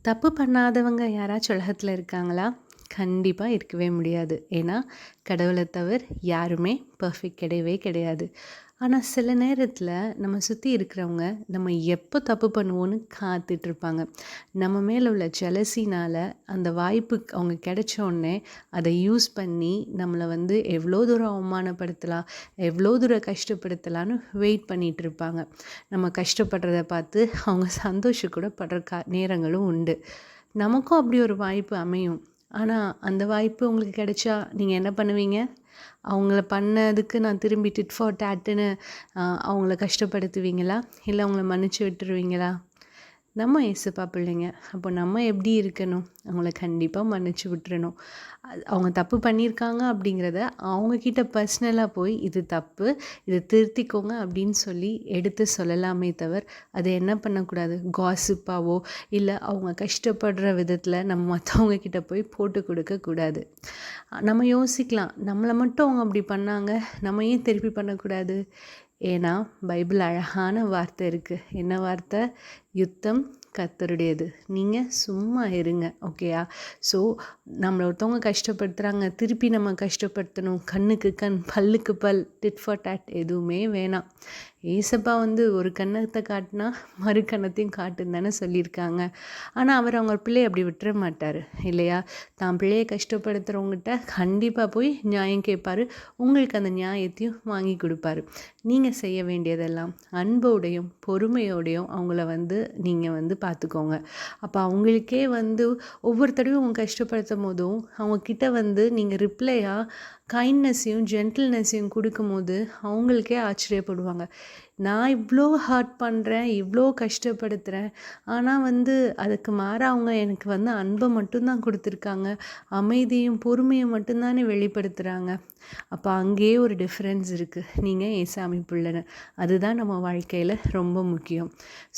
தப்பு பண்ணாதவங்க யாராச்சும் உலகத்துல இருக்காங்களா? கண்டிப்பா இருக்கவே முடியாது. ஏன்னா, கடவுள தவிர யாருமே பெர்ஃபெக்ட் கிடையவே கிடையாது. ஆனா, சில நேரத்துல நம்ம சுத்தி இருக்கிறவங்க, நம்ம எப்போ தப்பு பண்ணுவோன்னு காத்துட்ருப்பாங்க. நம்ம மேல உள்ள ஜெலஸினால அந்த வாய்ப்பு அவங்க கிடைச்ச உடனே, அத யூஸ் பண்ணி நம்மள வந்து எவ்வளோ தூரம் அவமானப்படுத்தலாம், எவ்வளோ தூரம் கஷ்டப்படுத்தலான்னு வெயிட் பண்ணிட்டுருப்பாங்க. நம்ம கஷ்டப்படுறத பார்த்து அவங்க சந்தோஷம் கூட படுற நேரங்களும் உண்டு. நமக்கும் அப்படி ஒரு வாய்ப்பு அமையும். ஆனா, அந்த வாய்ப்பு உங்களுக்கு கிடைச்சா நீங்க என்ன பண்ணுவீங்க? அவங்கள பண்ணதுக்கு நான் திரும்பி டிட் ஃபார் டாட்டுன்னு அவங்கள கஷ்டப்படுத்துவீங்களா? இல்ல அவங்கள மன்னிச்சு விட்டுருவீங்களா? நம்ம ஏசப்பா பிள்ளைங்க. அப்போ நம்ம எப்படி இருக்கணும்? அவங்கள கண்டிப்பா மன்னிச்சு விட்டுறணும். அவங்க தப்பு பண்ணியிருக்காங்க அப்படிங்கிறத அவங்க கிட்ட பர்சனலா போய் இது தப்பு, இத திருத்திக்கோங்க அப்படின்னு சொல்லி எடுத்து சொல்லலாமே தவிர, அத என்ன பண்ணக்கூடாது? காசிப்பாவோ இல்ல அவங்க கஷ்டப்படுற விதத்துல நம்ம மத்தவங்க கிட்ட போய் போட்டு கொடுக்கக்கூடாது. நம்ம யோசிக்கலாம், நம்மள மட்டும் அவங்க அப்படி பண்ணாங்க, நம்ம ஏன் திருப்பி பண்ணக்கூடாது? ஏன்னா, பைபிள் அழகான வார்த்தை இருக்கு. என்ன வார்த்தை? யுத்தம் கர்த்தருடையது. நீங்க சும்மா இருங்க. ஓகேயா? ஸோ, நம்மள ஒருத்தவங்க கஷ்டப்படுத்துறாங்க, திருப்பி நம்ம கஷ்டப்படுத்தணும். கண்ணுக்கு கண், பல்லுக்கு பல், டிட் ஃபார் டாட் எதுவுமே வேணாம். ஏசப்பா வந்து ஒரு கன்னத்த காட்டுனா, மறு கன்னத்தையும் காட்டுன்னு தானே சொல்லியிருக்காங்க. ஆனா, அவர் அவங்க பிள்ளைய அப்படி விட்டுற மாட்டாரு. இல்லையா? தான் பிள்ளைய கஷ்டப்படுத்துறவங்ககிட்ட கண்டிப்பா போய் நியாயம் கேட்பாரு. உங்களுக்கு அந்த நியாயத்தையும் வாங்கி குடுப்பாரு. நீங்க செய்ய வேண்டியதெல்லாம் அன்போடையும், பொறுமையோடையும் அவங்கள வந்து நீங்க வந்து பார்த்துக்கோங்க. அப்ப அவங்களுக்கே வந்து ஒவ்வொரு தடவையும் அவங்க கஷ்டப்படுத்தும்போதும், அவங்க கிட்ட வந்து நீங்க ரிப்ளையா கைண்ட்னஸையும், ஜென்டில்னஸையும் குடுக்கும்போது, அவங்களுக்கே ஆச்சரியப்படுவாங்க. நான் இவ்ளோ ஹர்ட் பண்றேன், இவ்ளோ கஷ்டப்படுத்துறேன். ஆனா வந்து அதுக்கு மாறா அவங்க எனக்கு வந்து அன்ப மட்டும் தான் குடுத்துருக்காங்க. அமைதியும், பொறுமையும் மட்டும் தானே வெளிப்படுத்துறாங்க. அப்ப அங்கேயே ஒரு டிஃபரன்ஸ் இருக்கு. நீங்க ஏசாமி பிள்ளைன்னு. அதுதான் நம்ம வாழ்க்கையில ரொம்ப முக்கியம்.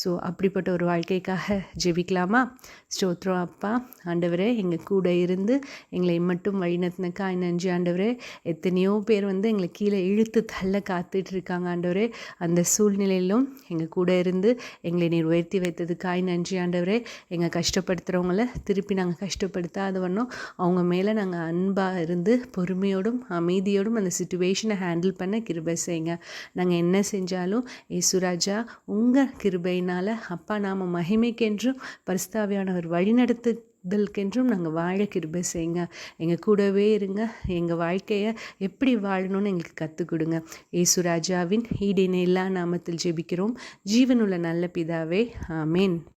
ஸோ அப்படிப்பட்ட ஒரு வாழ்க்கைக்காக ஜெபிக்கலாமா? ஸ்தோத்திரம் அப்பா. ஆண்டவரே எங்க கூட இருந்து எங்களை இம்மட்டும் வழிநடத்தினக்காய் நன்றி ஆண்டவரே. எத்தனையோ பேர் வந்து எங்கள கீழ இழுத்து தள்ள காத்துட்டு இருக்காங்க ஆண்டவரே. அந்த சூழ்நிலையிலும் எங்க கூட இருந்து எங்களை நீர் உயர்த்தி வைத்ததுக்காய் நன்றி ஆண்டவரே. எங்க கஷ்டப்படுத்துறவங்கள திருப்பி நாங்க கஷ்டப்படுத்தாத வண்ணம் அவங்க மேல நாங்க அன்பா இருந்து பொறுமையோடும், அமைதியோடும் அந்த சிச்சுவேஷன ஹேண்டில் பண்ண கிருபை செய்யுங்க. நாங்க என்ன செஞ்சாலும் ஏசுராஜா உங்க கிருபையினால அப்பா நாம மகிமைக்கென்றும் பரிசுத்தாவியானவர் வழிநடத்துதலுக்கென்றும் நாங்க வாழ கிருபை செய்யுங்க. எங்க கூடவே இருங்க. எங்க வாழ்க்கைய எப்படி வாழணும்னு எங்களுக்கு கத்துக் கொடுங்க. ஏசுராஜாவின் ஈடிணையில்லா நாமத்தில் ஜெபிக்கிறோம். ஜீவனுள்ள நல்ல பிதாவே. ஆமென்.